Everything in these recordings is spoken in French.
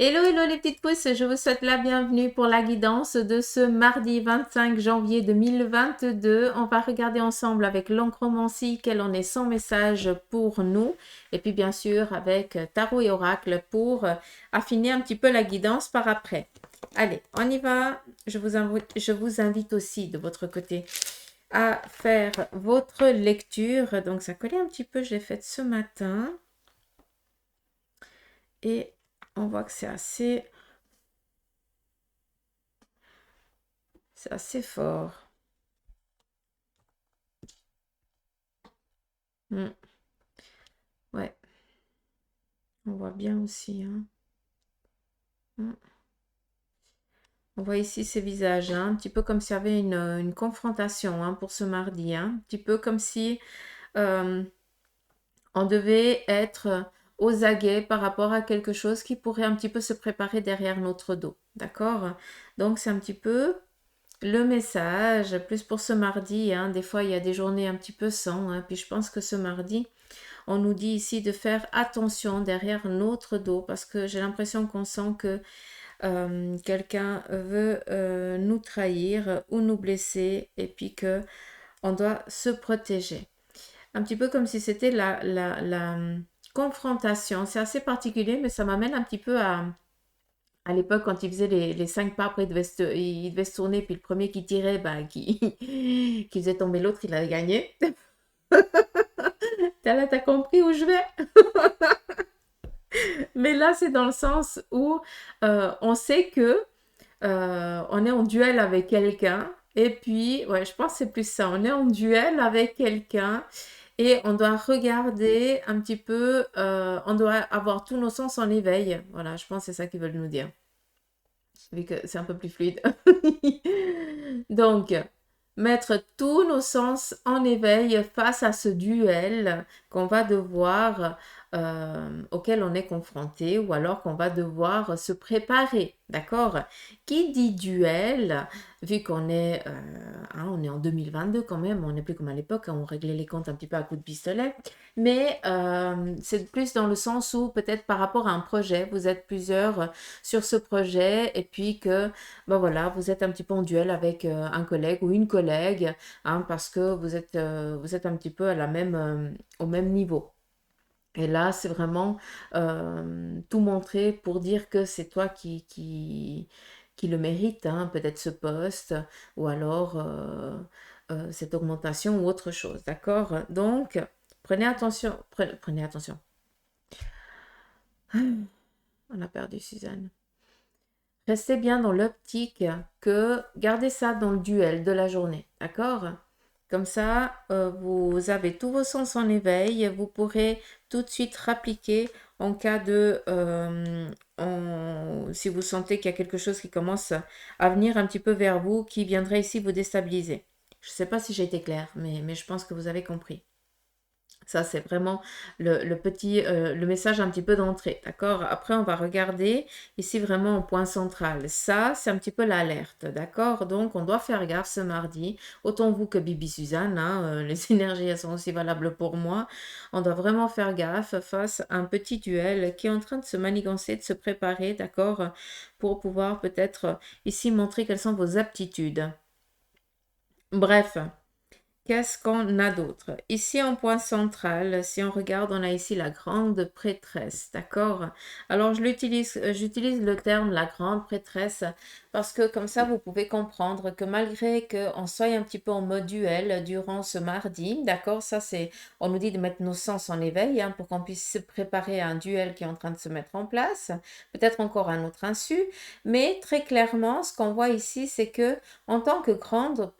Hello, hello les petites pousses, je vous souhaite la bienvenue pour la guidance de ce mardi 25 janvier 2022. On va regarder ensemble avec l'Ancromancie quel en est son message pour nous. Et puis bien sûr avec Tarot et Oracle pour affiner un petit peu la guidance par après. Allez, on y va. Je vous invite aussi de votre côté à faire votre lecture. Donc ça collait un petit peu, je l'ai faite ce matin. Et on voit que c'est assez fort. Ouais, on voit bien aussi. Hein. On voit ici ces visages, hein, un petit peu comme s'il y avait une confrontation pour ce mardi. Un petit peu comme si euh, on devait être aux aguets par rapport à quelque chose qui pourrait un petit peu se préparer derrière notre dos. D'accord? Donc c'est un petit peu le message, plus pour ce mardi. Hein. Des fois, il y a des journées un petit peu sans. Hein. Puis je pense que ce mardi, on nous dit ici de faire attention derrière notre dos parce que j'ai l'impression qu'on sent que quelqu'un veut nous trahir ou nous blesser et puis que on doit se protéger. Un petit peu comme si c'était la confrontation. C'est assez particulier, mais ça m'amène un petit peu à l'époque quand il faisait les 5 pas, après il devait se tourner, puis le premier qui tirait, bah, qui faisait tomber l'autre, il avait gagné. Là, t'as compris où je vais. Mais là, c'est dans le sens où on sait que on est en duel avec quelqu'un. Et puis, ouais, je pense que c'est plus ça. On est en duel avec quelqu'un et on doit regarder un petit peu, on doit avoir tous nos sens en éveil. Voilà, je pense que c'est ça qu'ils veulent nous dire. Vu que c'est un peu plus fluide. Donc, mettre tous nos sens en éveil face à ce duel qu'on va devoir, auquel on est confronté, ou alors qu'on va devoir se préparer, d'accord? Qui dit duel, vu qu'on est, on est en 2022 quand même, on n'est plus comme à l'époque, hein, on réglait les comptes un petit peu à coups de pistolet, mais c'est plus dans le sens où peut-être par rapport à un projet, vous êtes plusieurs sur ce projet, et puis que ben voilà, vous êtes un petit peu en duel avec un collègue ou une collègue, hein, parce que vous êtes un petit peu à au même niveau. Et là, c'est vraiment tout montrer pour dire que c'est toi qui le mérite, hein, peut-être ce poste, ou alors cette augmentation ou autre chose, d'accord? Donc, prenez attention, prenez attention. On a perdu Suzanne. Restez bien dans l'optique que gardez ça dans le duel de la journée, d'accord? Comme ça, vous avez tous vos sens en éveil, vous pourrez tout de suite rappliquer en cas de... si vous sentez qu'il y a quelque chose qui commence à venir un petit peu vers vous, qui viendrait ici vous déstabiliser. Je ne sais pas si j'ai été claire, mais je pense que vous avez compris. Ça, c'est vraiment le message un petit peu d'entrée, d'accord? Après, on va regarder ici vraiment au point central. Ça, c'est un petit peu l'alerte, d'accord? Donc, on doit faire gaffe ce mardi. Autant vous que Bibi Suzanne, hein, les énergies, elles sont aussi valables pour moi. On doit vraiment faire gaffe face à un petit duel qui est en train de se manigancer, de se préparer, d'accord? Pour pouvoir peut-être ici montrer quelles sont vos aptitudes. Bref. Qu'est-ce qu'on a d'autre? Ici, en point central, si on regarde, on a ici la grande prêtresse, d'accord? Alors, j'utilise le terme la grande prêtresse parce que comme ça, vous pouvez comprendre que malgré qu'on soit un petit peu en mode duel durant ce mardi, d'accord? Ça, c'est, on nous dit de mettre nos sens en éveil hein, pour qu'on puisse se préparer à un duel qui est en train de se mettre en place, peut-être encore un autre insu, mais très clairement, ce qu'on voit ici, c'est que en tant que grande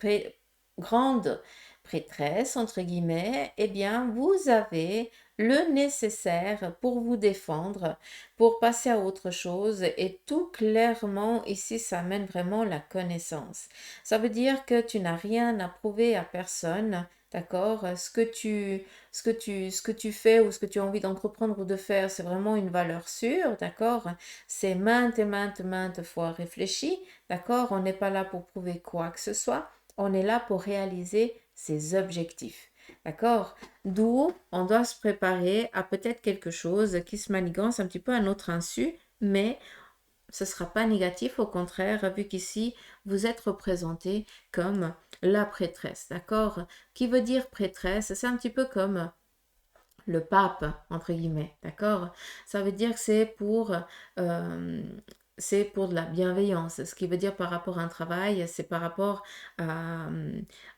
prêtresse, entre guillemets, eh bien, vous avez le nécessaire pour vous défendre, pour passer à autre chose. Et tout clairement, ici, ça mène vraiment la connaissance. Ça veut dire que tu n'as rien à prouver à personne. D'accord? Ce que tu fais ou ce que tu as envie d'entreprendre ou de faire, c'est vraiment une valeur sûre. D'accord? C'est maintes et maintes fois réfléchi. D'accord? On n'est pas là pour prouver quoi que ce soit. On est là pour réaliser ses objectifs. D'accord? D'où on doit se préparer à peut-être quelque chose qui se manigance un petit peu à notre insu, mais ce ne sera pas négatif, au contraire, vu qu'ici, vous êtes représenté comme la prêtresse, d'accord? Qui veut dire prêtresse? C'est un petit peu comme le pape, entre guillemets, d'accord? Ça veut dire que euh, c'est pour de la bienveillance. Ce qui veut dire par rapport à un travail, c'est par rapport à,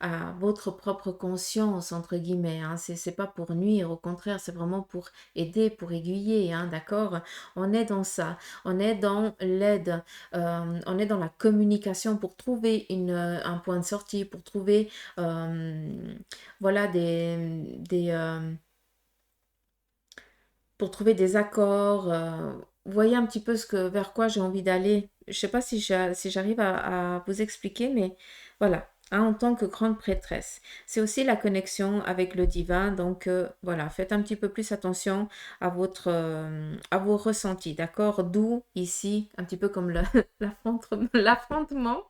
à votre propre conscience, entre guillemets, hein. C'est pas pour nuire, au contraire, c'est vraiment pour aider, pour aiguiller, hein, d'accord? On est dans ça, on est dans l'aide, on est dans la communication pour trouver un point de sortie, pour trouver, voilà, pour trouver des accords. Vous voyez un petit peu vers quoi j'ai envie d'aller. Je ne sais pas si j'arrive à vous expliquer, mais voilà. Hein, en tant que grande prêtresse, c'est aussi la connexion avec le divin. Donc voilà, faites un petit peu plus attention à vos ressentis, d'accord? D'où ici, un petit peu comme l'affrontement.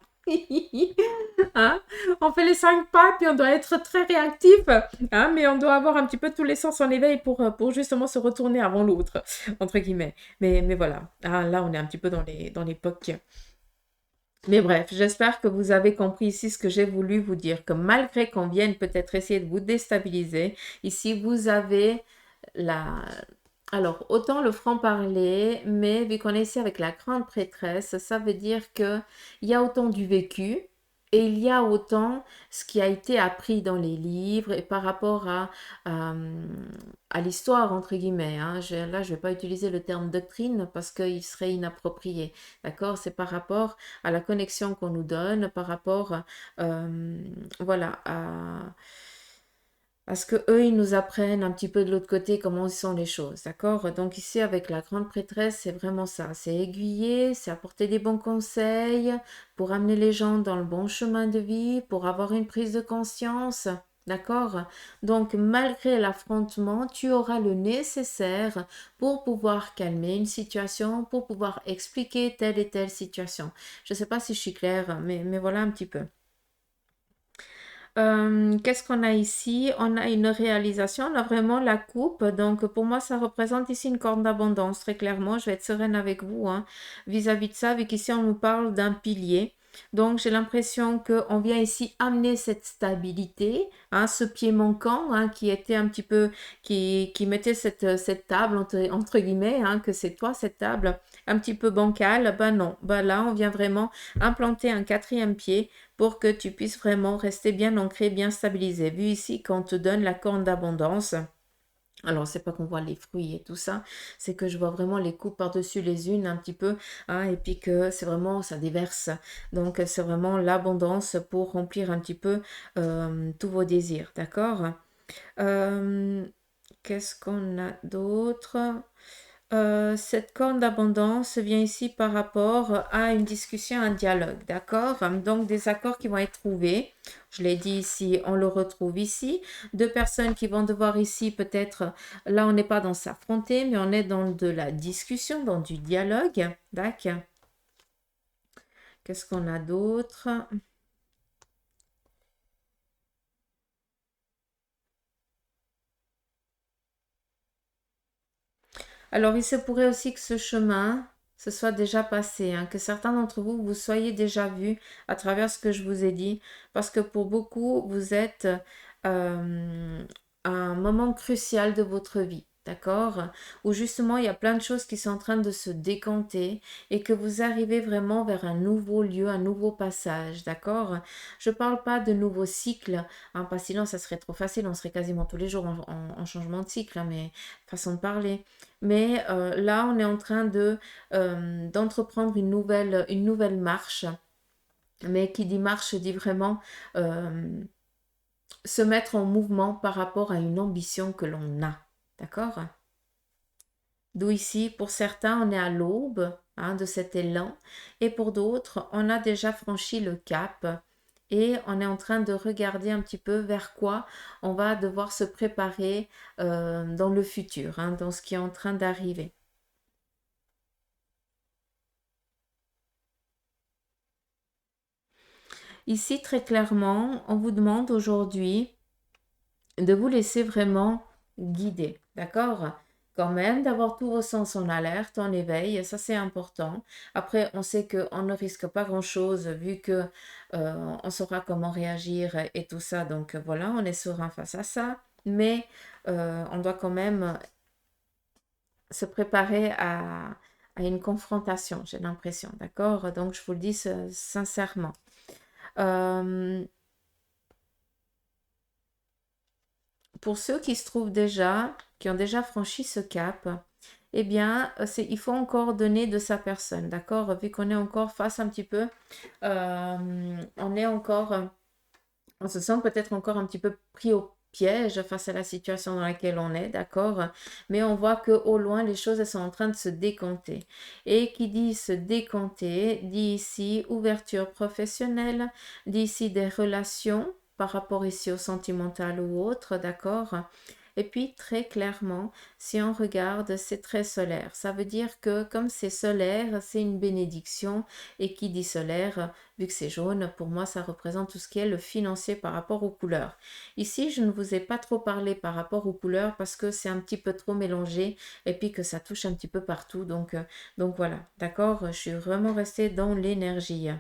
Hein? On fait les 5 pas, puis on doit être très réactif, hein, mais on doit avoir un petit peu tous les sens en éveil pour justement se retourner avant l'autre, entre guillemets. Mais voilà, ah, là on est un petit peu dans l'époque. Mais bref, j'espère que vous avez compris ici ce que j'ai voulu vous dire, que malgré qu'on vienne peut-être essayer de vous déstabiliser, ici vous avez la... Alors, autant le franc-parler, mais vu qu'on est ici avec la grande prêtresse, ça veut dire que il y a autant du vécu et il y a autant ce qui a été appris dans les livres et par rapport à l'histoire, entre guillemets. Hein. Là, je ne vais pas utiliser le terme doctrine parce qu'il serait inapproprié. D'accord? C'est par rapport à la connexion qu'on nous donne, par rapport voilà, à ce que eux ils nous apprennent un petit peu de l'autre côté comment sont les choses, d'accord? Donc ici avec la grande prêtresse, c'est vraiment ça, c'est aiguiller, c'est apporter des bons conseils pour amener les gens dans le bon chemin de vie, pour avoir une prise de conscience. D'accord? Donc, malgré l'affrontement, tu auras le nécessaire pour pouvoir calmer une situation, pour pouvoir expliquer telle et telle situation. Je ne sais pas si je suis claire, mais voilà un petit peu. Qu'est-ce qu'on a ici? On a une réalisation, on a vraiment la coupe. Donc, pour moi, ça représente ici une corne d'abondance, très clairement. Je vais être sereine avec vous hein, vis-à-vis de ça, vu qu'ici, on nous parle d'un pilier. Donc, j'ai l'impression qu'on vient ici amener cette stabilité, hein, ce pied manquant hein, qui était un petit peu, qui mettait cette table, entre guillemets, hein, que c'est toi, cette table, un petit peu bancale. Ben non, ben là, on vient vraiment implanter un quatrième pied pour que tu puisses vraiment rester bien ancré, bien stabilisé. Vu ici, quand on te donne la corne d'abondance, alors c'est pas qu'on voit les fruits et tout ça, c'est que je vois vraiment les coupes par-dessus les unes un petit peu, hein, et puis que c'est vraiment, ça déverse. Donc c'est vraiment l'abondance pour remplir un petit peu tous vos désirs, d'accord? Euh, Qu'est-ce qu'on a d'autre? Cette corne d'abondance vient ici par rapport à une discussion, un dialogue, d'accord? Donc des accords qui vont être trouvés. Je l'ai dit ici, on le retrouve ici. Deux personnes qui vont devoir ici peut-être, là on n'est pas dans s'affronter, mais on est dans de la discussion, dans du dialogue, d'accord? Qu'est-ce qu'on a d'autre? Alors, il se pourrait aussi que ce chemin se soit déjà passé, hein, que certains d'entre vous, vous soyez déjà vus à travers ce que je vous ai dit, parce que pour beaucoup, vous êtes à un moment crucial de votre vie. D'accord? Où justement il y a plein de choses qui sont en train de se décanter et que vous arrivez vraiment vers un nouveau lieu, un nouveau passage. D'accord? Je ne parle pas de nouveau cycle, hein, parce que sinon ça serait trop facile, on serait quasiment tous les jours en changement de cycle, hein, mais façon de parler. Mais là, on est en train d'entreprendre une nouvelle marche. Mais qui dit marche dit vraiment euh, se mettre en mouvement par rapport à une ambition que l'on a. D'accord? D'où ici, pour certains, on est à l'aube hein, de cet élan. Et pour d'autres, on a déjà franchi le cap. Et on est en train de regarder un petit peu vers quoi on va devoir se préparer dans le futur, hein, dans ce qui est en train d'arriver. Ici, très clairement, on vous demande aujourd'hui de vous laisser vraiment guider, d'accord? quand même d'avoir tous vos sens en alerte, en éveil, ça c'est important. Après, on sait qu'on ne risque pas grand-chose vu que on saura comment réagir et tout ça. Donc voilà, on est serein face à ça. Mais on doit quand même se préparer à une confrontation, j'ai l'impression, d'accord? Donc je vous le dis sincèrement. Euh, pour ceux qui se trouvent déjà, qui ont déjà franchi ce cap, eh bien, il faut encore donner de sa personne, d'accord? Vu qu'on est encore face un petit peu, on est encore, on se sent peut-être encore un petit peu pris au piège face à la situation dans laquelle on est, d'accord? Mais on voit que au loin, les choses elles sont en train de se décanter. Et qui dit se décanter, dit ici ouverture professionnelle, dit ici des relations par rapport ici au sentimental ou autre, d'accord? Et puis très clairement, si on regarde, c'est très solaire. Ça veut dire que comme c'est solaire, c'est une bénédiction. Et qui dit solaire, vu que c'est jaune, pour moi, ça représente tout ce qui est le financier par rapport aux couleurs. Ici, je ne vous ai pas trop parlé par rapport aux couleurs parce que c'est un petit peu trop mélangé et puis que ça touche un petit peu partout. Donc voilà, d'accord? Je suis vraiment restée dans l'énergie.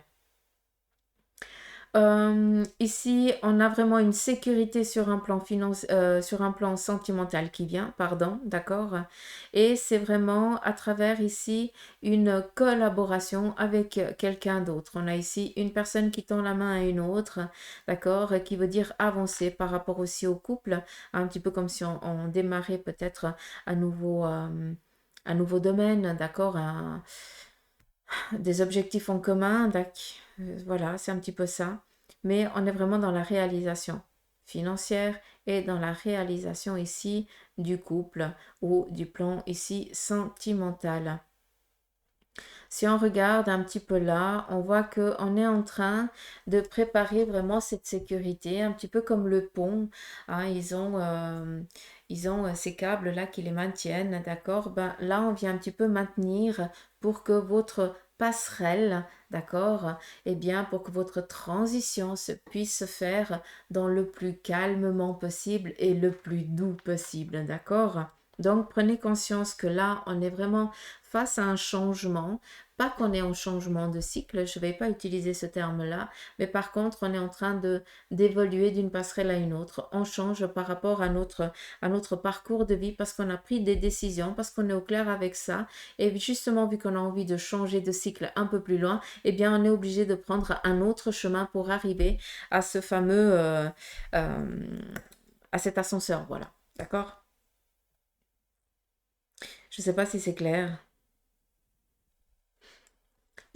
Ici, on a vraiment une sécurité sur un plan sur un plan sentimental qui vient, pardon, d'accord? Et c'est vraiment à travers ici une collaboration avec quelqu'un d'autre. On a ici une personne qui tend la main à une autre, d'accord? Qui veut dire avancer par rapport aussi au couple, un petit peu comme si on démarrait peut-être un nouveau domaine, d'accord? Des objectifs en commun, voilà, c'est un petit peu ça. Mais on est vraiment dans la réalisation financière et dans la réalisation ici du couple ou du plan ici sentimental. Si on regarde un petit peu là, on voit qu'on est en train de préparer vraiment cette sécurité, un petit peu comme le pont, hein, ils ont ces câbles-là qui les maintiennent, d'accord? Ben, là, on vient un petit peu maintenir pour que votre passerelle, d'accord? Eh bien, pour que votre transition se puisse se faire dans le plus calmement possible et le plus doux possible, d'accord? Donc, prenez conscience que là, on est vraiment face à un changement, pas qu'on est en changement de cycle, je ne vais pas utiliser ce terme-là, mais par contre, on est en train d'évoluer d'une passerelle à une autre. On change par rapport à notre parcours de vie parce qu'on a pris des décisions, parce qu'on est au clair avec ça. Et justement, vu qu'on a envie de changer de cycle un peu plus loin, eh bien, on est obligé de prendre un autre chemin pour arriver à ce fameux, à cet ascenseur. Voilà. D'accord? Je ne sais pas si c'est clair.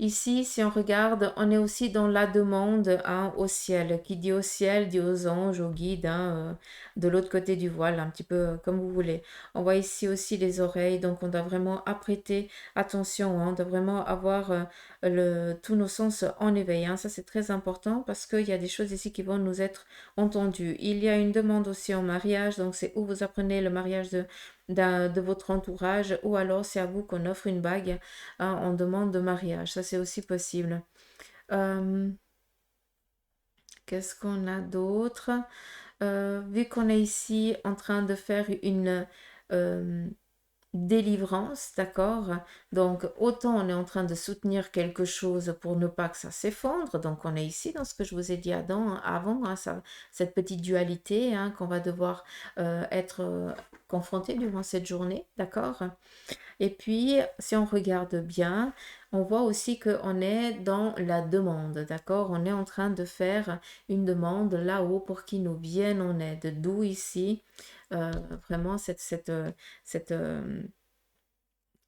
Ici, si on regarde, on est aussi dans la demande hein, au ciel. Qui dit au ciel, dit aux anges, aux guides, hein, de l'autre côté du voile, un petit peu comme vous voulez. On voit ici aussi les oreilles, donc on doit vraiment prêter attention, hein, on doit vraiment avoir tous nos sens en éveil. Hein. Ça, c'est très important parce qu'il y a des choses ici qui vont nous être entendues. Il y a une demande aussi en mariage, donc c'est où vous apprenez le mariage de votre entourage ou alors c'est à vous qu'on offre une bague en demande de mariage. Ça, c'est aussi possible. Euh, Qu'est-ce qu'on a d'autre? Vu qu'on est ici en train de faire une euh, délivrance, d'accord? Donc, autant on est en train de soutenir quelque chose pour ne pas que ça s'effondre. Donc, on est ici dans ce que je vous ai dit avant, hein, cette petite dualité hein, qu'on va devoir être confronté durant cette journée, d'accord? Et puis, si on regarde bien, on voit aussi qu'on est dans la demande, d'accord? On est en train de faire une demande là-haut pour qu'ils nous viennent en aide. D'où ici, euh, vraiment,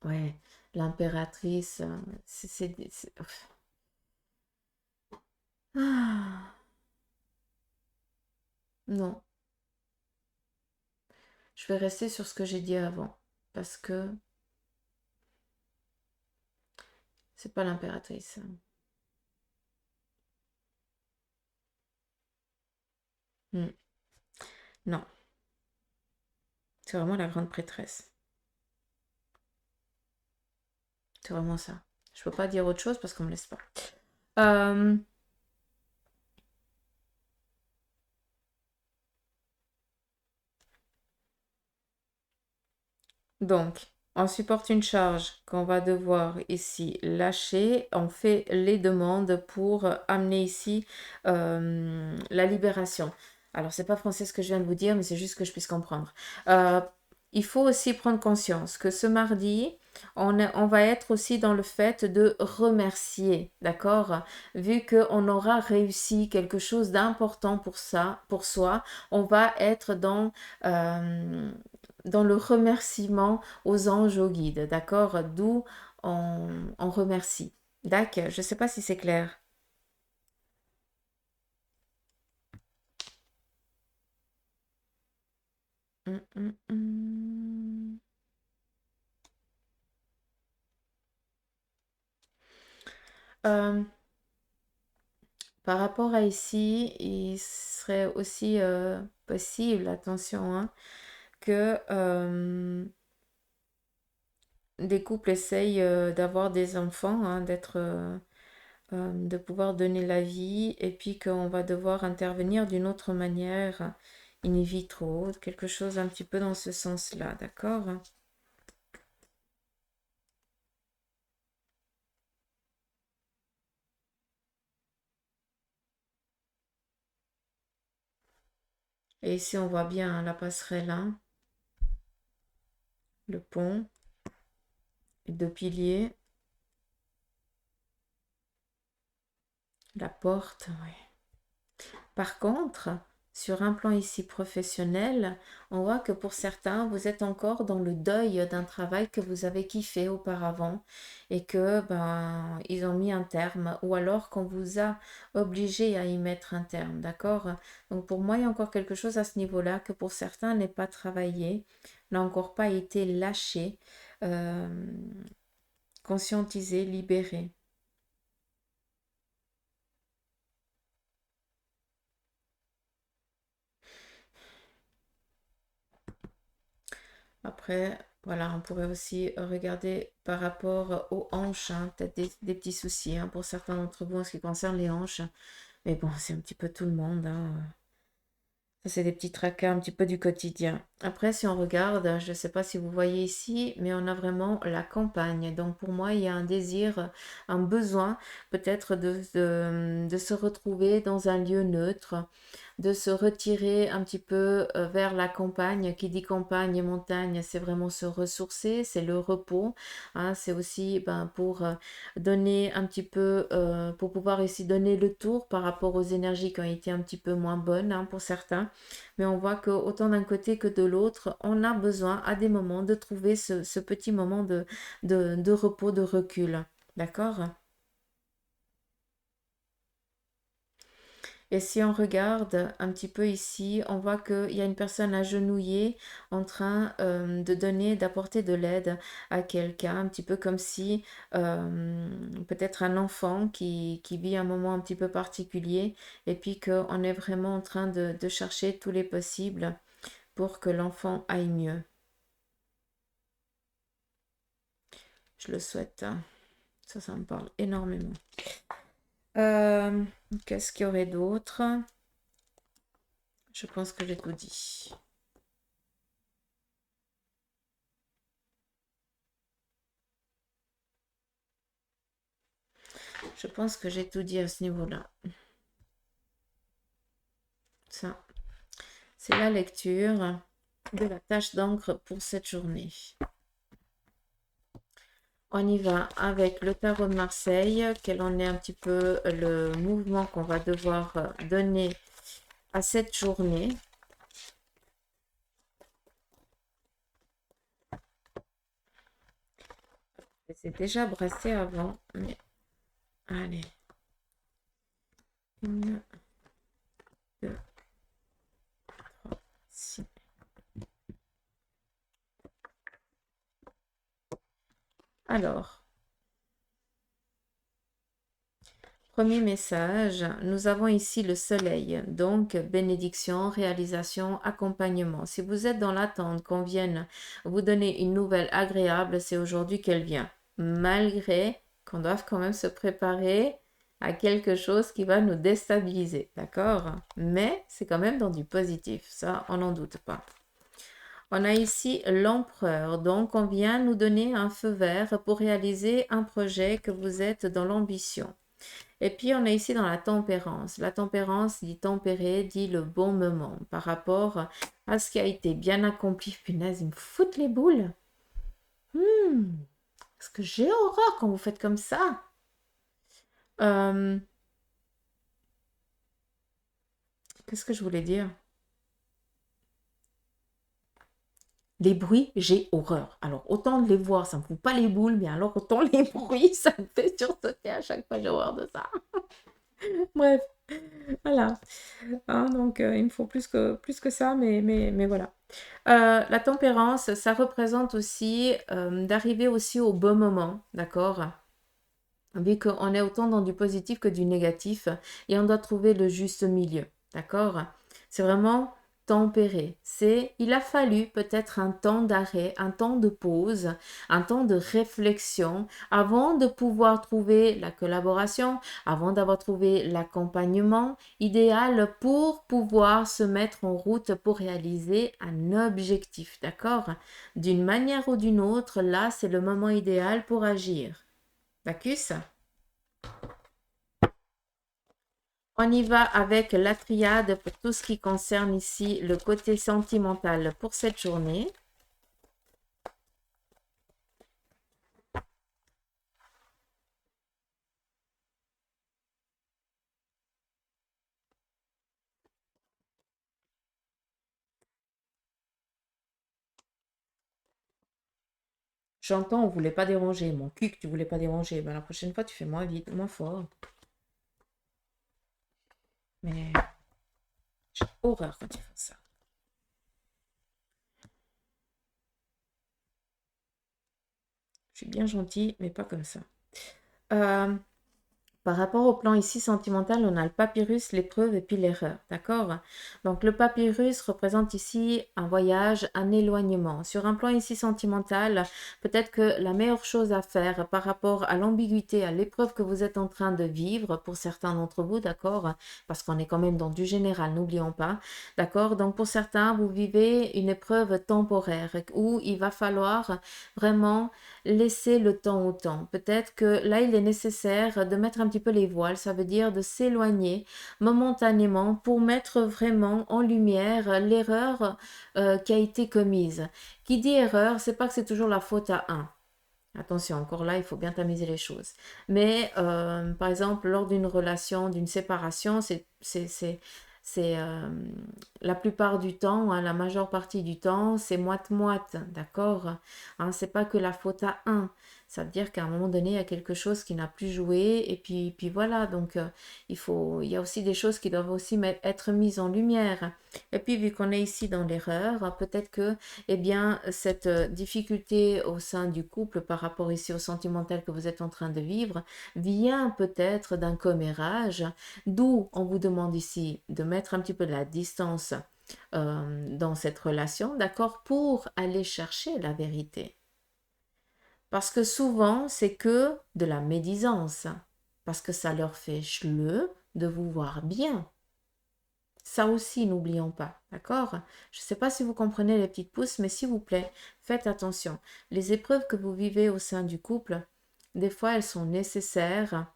ouais, l'impératrice, Ah, non, je vais rester sur ce que j'ai dit avant, parce que c'est pas l'impératrice. Hmm, non, c'est vraiment la grande prêtresse. C'est vraiment ça. Je peux pas dire autre chose parce qu'on me laisse pas. Euh, Donc, on supporte une charge qu'on va devoir ici lâcher. On fait les demandes pour amener ici la libération. Alors, c'est pas français ce que je viens de vous dire, mais c'est juste que je puisse comprendre. Euh, il faut aussi prendre conscience que ce mardi, on va être aussi dans le fait de remercier, d'accord? Vu qu'on aura réussi quelque chose d'important pour ça, pour soi, on va être dans le remerciement aux anges, aux guides, d'accord? D'où on remercie. D'accord? Je ne sais pas si c'est clair. Hum, hum, hum. Euh, Par rapport à ici, il serait aussi possible, attention, hein, que des couples essayent d'avoir des enfants, hein, de pouvoir donner la vie, et puis qu'on va devoir intervenir d'une autre manière, in vitro, quelque chose un petit peu dans ce sens-là, d'accord? Et ici, on voit bien hein, la passerelle, hein, le pont, les deux piliers, la porte, ouais. Par contre, sur un plan ici professionnel, on voit que pour certains, vous êtes encore dans le deuil d'un travail que vous avez kiffé auparavant et que ben ils ont mis un terme ou alors qu'on vous a obligé à y mettre un terme, d'accord? Donc pour moi, il y a encore quelque chose à ce niveau-là que pour certains n'est pas travaillé, n'a encore pas été lâché, euh, conscientisé, libéré. Après, voilà, on pourrait aussi regarder par rapport aux hanches, hein, peut-être des petits soucis hein, pour certains d'entre vous en ce qui concerne les hanches. Mais bon, c'est un petit peu tout le monde, hein. Ça, c'est des petits tracas un petit peu du quotidien. Après, si on regarde, je ne sais pas si vous voyez ici, mais on a vraiment la campagne. Donc pour moi, il y a un désir, un besoin peut-être de se retrouver dans un lieu neutre, de se retirer un petit peu vers la campagne. Qui dit campagne et montagne, c'est vraiment se ressourcer, c'est le repos, hein. C'est aussi ben, pour donner un petit peu, pour pouvoir ici donner le tour par rapport aux énergies qui ont été un petit peu moins bonnes hein, pour certains. Mais on voit que autant d'un côté que de l'autre, on a besoin à des moments de trouver ce petit moment de repos, de recul. D'accord? Et si on regarde un petit peu ici, on voit qu'il y a une personne agenouillée en train de donner, d'apporter de l'aide à quelqu'un, un petit peu comme si peut-être un enfant qui vit un moment un petit peu particulier et puis qu'on est vraiment en train de chercher tous les possibles pour que l'enfant aille mieux. Je le souhaite, hein. Ça me parle énormément. Euh, Qu'est-ce qu'il y aurait d'autre? Je pense que j'ai tout dit. Je pense que j'ai tout dit à ce niveau-là. Ça, c'est la lecture de la tâche d'encre pour cette journée. On y va avec le tarot de Marseille, quel en est un petit peu le mouvement qu'on va devoir donner à cette journée. C'est déjà brassé avant, mais allez. Une, deux, trois, six. Alors, premier message, nous avons ici le soleil, donc bénédiction, réalisation, accompagnement. Si vous êtes dans l'attente qu'on vienne vous donner une nouvelle agréable, c'est aujourd'hui qu'elle vient. Malgré qu'on doive quand même se préparer à quelque chose qui va nous déstabiliser, d'accord? Mais c'est quand même dans du positif, ça, on n'en doute pas. On a ici l'empereur, donc on vient nous donner un feu vert pour réaliser un projet que vous êtes dans l'ambition. Et puis on a ici dans la tempérance. La tempérance dit tempérer, dit le bon moment par rapport à ce qui a été bien accompli. Punaise, ils me foutent les boules. Parce que j'ai horreur quand vous faites comme ça. Euh, Qu'est-ce que je voulais dire? Les bruits, j'ai horreur. Alors, autant de les voir, ça me fout pas les boules, mais alors autant les bruits, ça me fait sursauter à chaque fois, j'ai horreur de ça. Bref, voilà. Hein, donc, il me faut plus que ça, mais voilà. La tempérance, ça représente aussi d'arriver aussi au bon moment, d'accord? Vu qu'on est autant dans du positif que du négatif, et on doit trouver le juste milieu, d'accord? C'est vraiment tempéré. Il a fallu peut-être un temps d'arrêt, un temps de pause, un temps de réflexion avant de pouvoir trouver la collaboration, avant d'avoir trouvé l'accompagnement idéal pour pouvoir se mettre en route pour réaliser un objectif, d'accord? D'une manière ou d'une autre, là, c'est le moment idéal pour agir. Bacchus? On y va avec la triade pour tout ce qui concerne ici le côté sentimental pour cette journée. J'entends, on voulait pas déranger. Mon cul que tu voulais pas déranger. Ben, la prochaine fois, tu fais moins vite, moins fort. Mais j'ai horreur quand tu fais ça. Je suis bien gentille, mais pas comme ça. Euh, Par rapport au plan ici sentimental, on a le papyrus, l'épreuve et puis l'erreur, d'accord? Donc le papyrus représente ici un voyage, un éloignement. Sur un plan ici sentimental, peut-être que la meilleure chose à faire par rapport à l'ambiguïté, à l'épreuve que vous êtes en train de vivre, pour certains d'entre vous, d'accord? Parce qu'on est quand même dans du général, n'oublions pas, d'accord? Donc pour certains, vous vivez une épreuve temporaire où il va falloir vraiment laisser le temps au temps. Peut-être que là, il est nécessaire de mettre un petit peu les voiles, ça veut dire de s'éloigner momentanément pour mettre vraiment en lumière l'erreur qui a été commise. Qui dit erreur, c'est pas que c'est toujours la faute à un. Attention, encore là, il faut bien tamiser les choses. Mais par exemple, lors d'une relation, d'une séparation, c'est la plupart du temps, hein, la majeure partie du temps, c'est moite-moite, d'accord? Hein, c'est pas que la faute à un. Ça veut dire qu'à un moment donné, il y a quelque chose qui n'a plus joué, et puis voilà. Donc, il y a aussi des choses qui doivent aussi être mises en lumière. Et puis, vu qu'on est ici dans l'erreur, peut-être que eh bien, cette difficulté au sein du couple par rapport ici au sentimental que vous êtes en train de vivre vient peut-être d'un commérage, d'où on vous demande ici de mettre un petit peu de la distance dans cette relation, d'accord, pour aller chercher la vérité. Parce que souvent, c'est que de la médisance, parce que ça leur fait chleux de vous voir bien. Ça aussi, n'oublions pas, d'accord? Je ne sais pas si vous comprenez les petites pousses, mais s'il vous plaît, faites attention. Les épreuves que vous vivez au sein du couple, des fois, elles sont nécessaires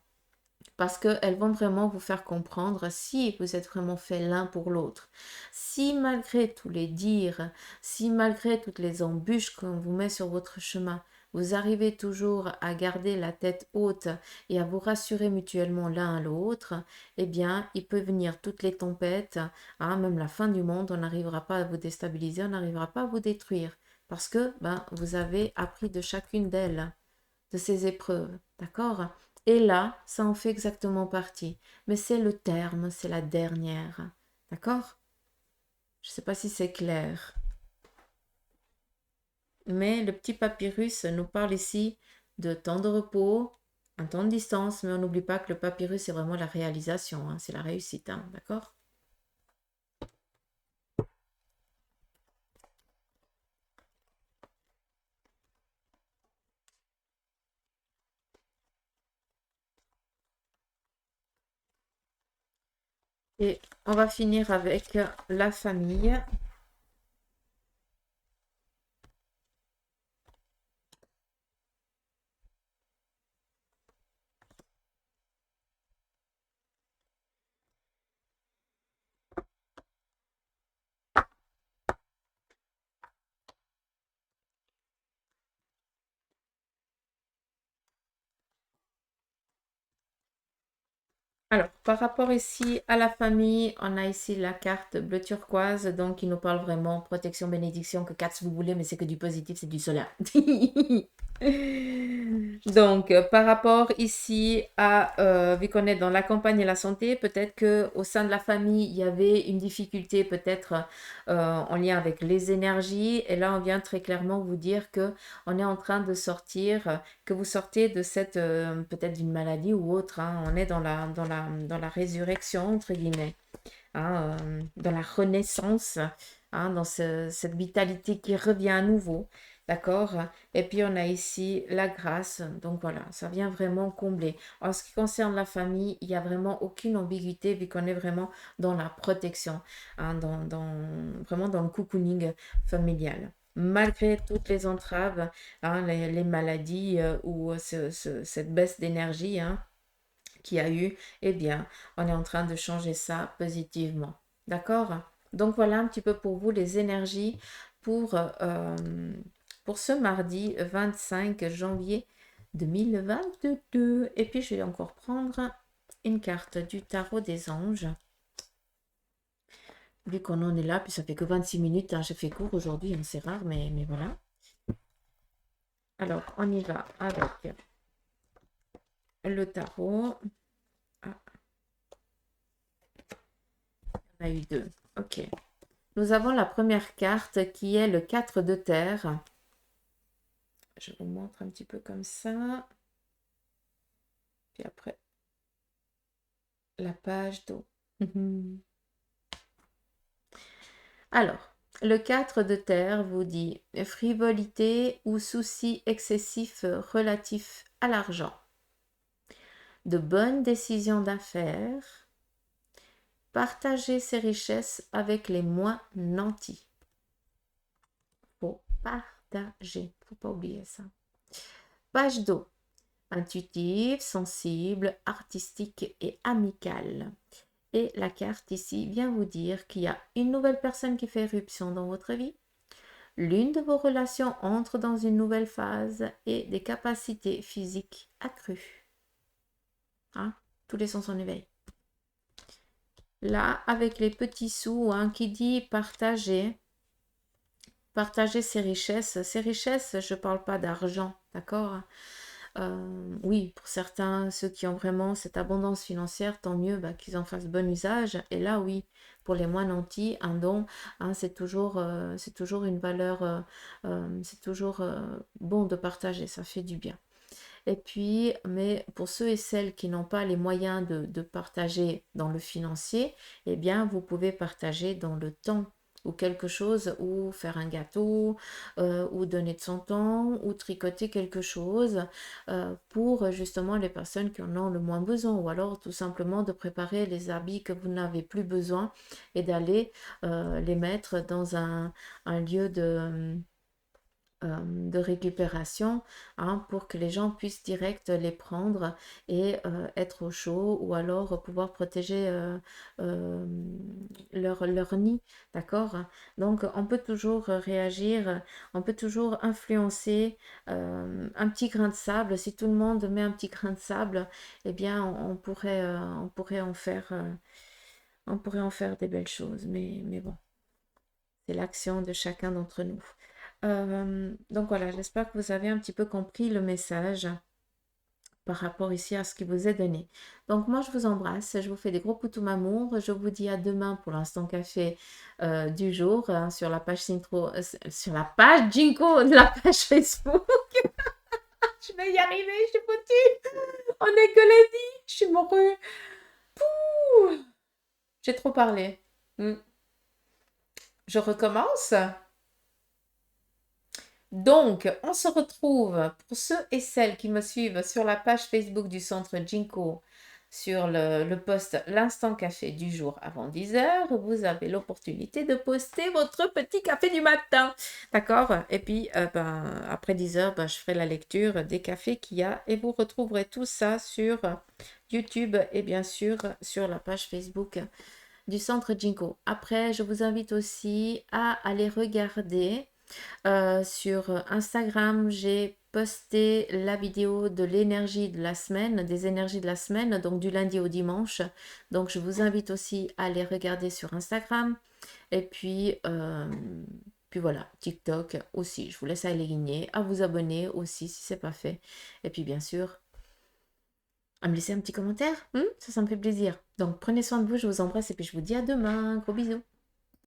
parce qu'elles vont vraiment vous faire comprendre si vous êtes vraiment fait l'un pour l'autre. Si malgré tous les dires, si malgré toutes les embûches qu'on vous met sur votre chemin, vous arrivez toujours à garder la tête haute et à vous rassurer mutuellement l'un à l'autre, eh bien, il peut venir toutes les tempêtes, hein, même la fin du monde, on n'arrivera pas à vous déstabiliser, on n'arrivera pas à vous détruire, parce que vous avez appris de chacune d'elles, de ces épreuves, d'accord? Et là, ça en fait exactement partie. Mais c'est le terme, c'est la dernière. D'accord? Je ne sais pas si c'est clair. Mais le petit papyrus nous parle ici de temps de repos, un temps de distance, mais on n'oublie pas que le papyrus, c'est vraiment la réalisation, hein, c'est la réussite, hein, d'accord? Et on va finir avec la famille. Alors, par rapport ici à la famille, on a ici la carte bleu turquoise, donc qui nous parle vraiment protection, bénédiction, que quatre si vous voulez, mais c'est que du positif, c'est du solaire. Donc, par rapport ici à, vu qu'on est dans la campagne et la santé, peut-être que au sein de la famille, il y avait une difficulté peut-être en lien avec les énergies. Et là, on vient très clairement vous dire que on est en train de sortir, que vous sortez de cette, peut-être d'une maladie ou autre, hein. On est dans la résurrection, entre guillemets, hein, dans la renaissance, hein, dans cette vitalité qui revient à nouveau. D'accord? Et puis on a ici la grâce. Donc voilà, ça vient vraiment combler. En ce qui concerne la famille, il n'y a vraiment aucune ambiguïté vu qu'on est vraiment dans la protection, hein, vraiment dans le cocooning familial. Malgré toutes les entraves, hein, les maladies ou cette baisse d'énergie, hein, qu'il y a eu, eh bien, on est en train de changer ça positivement. D'accord? Donc voilà un petit peu pour vous les énergies pour ce mardi 25 janvier 2022. Et puis je vais encore prendre une carte du tarot des anges. Vu qu'on en est là, puis ça fait que 26 minutes, hein, j'ai fait court aujourd'hui, hein, c'est rare, mais voilà. Alors, on y va avec le tarot. Ah, on a eu deux. Ok. Nous avons la première carte qui est le 4 de terre. Je vous montre un petit peu comme ça. Puis après, la page d'eau. Alors, le 4 de terre vous dit frivolité ou soucis excessifs relatifs à l'argent. De bonnes décisions d'affaires. Partager ses richesses avec les moins nantis. Faut partager, faut pas oublier ça. Page d'eau. Intuitive, sensible, artistique et amicale. Et la carte ici vient vous dire qu'il y a une nouvelle personne qui fait éruption dans votre vie. L'une de vos relations entre dans une nouvelle phase et des capacités physiques accrues. Hein? Tous les sens en éveil. Là, avec les petits sous, hein, qui dit partager ses richesses. Ces richesses, je ne parle pas d'argent, d'accord? Oui, pour certains, ceux qui ont vraiment cette abondance financière, tant mieux bah, qu'ils en fassent bon usage. Et là, oui, pour les moins nantis, un don, hein, c'est toujours une valeur, c'est toujours bon de partager, ça fait du bien. Et puis, mais pour ceux et celles qui n'ont pas les moyens de partager dans le financier, eh bien, vous pouvez partager dans le temps ou quelque chose, ou faire un gâteau, ou donner de son temps, ou tricoter quelque chose pour justement les personnes qui en ont le moins besoin, ou alors tout simplement de préparer les habits que vous n'avez plus besoin et d'aller les mettre dans un lieu de récupération, hein, pour que les gens puissent direct les prendre et être au chaud ou alors pouvoir protéger leur nid, d'accord? Donc on peut toujours réagir, on peut toujours influencer un petit grain de sable. Si tout le monde met un petit grain de sable, eh bien on pourrait on pourrait en faire des belles choses, mais bon, c'est l'action de chacun d'entre nous. Donc voilà, j'espère que vous avez un petit peu compris le message par rapport ici à ce qui vous est donné. Donc moi, je vous embrasse, je vous fais des gros poutous amour. Je vous dis à demain pour l'instant café du jour hein, sur la page sur la page Jinko de la page Facebook. Je vais y arriver, je suis foutue. On est que lundi, je suis morue. Pouh, j'ai trop parlé. Je recommence. Donc, on se retrouve pour ceux et celles qui me suivent sur la page Facebook du Centre Jinko, sur le post L'Instant Café du jour avant 10h. Vous avez l'opportunité de poster votre petit café du matin. D'accord? Et puis, après 10h, je ferai la lecture des cafés qu'il y a et vous retrouverez tout ça sur YouTube et bien sûr sur la page Facebook du Centre Jinko. Après, je vous invite aussi à aller regarder Sur Instagram, j'ai posté la vidéo de l'énergie de la semaine, des énergies de la semaine, donc du lundi au dimanche. Donc je vous invite aussi à les regarder sur Instagram. Et puis voilà, TikTok aussi. Je vous laisse aligner, à vous abonner aussi si c'est pas fait. Et puis bien sûr, à me laisser un petit commentaire. Ça me fait plaisir. Donc prenez soin de vous, je vous embrasse et puis je vous dis à demain. Gros bisous.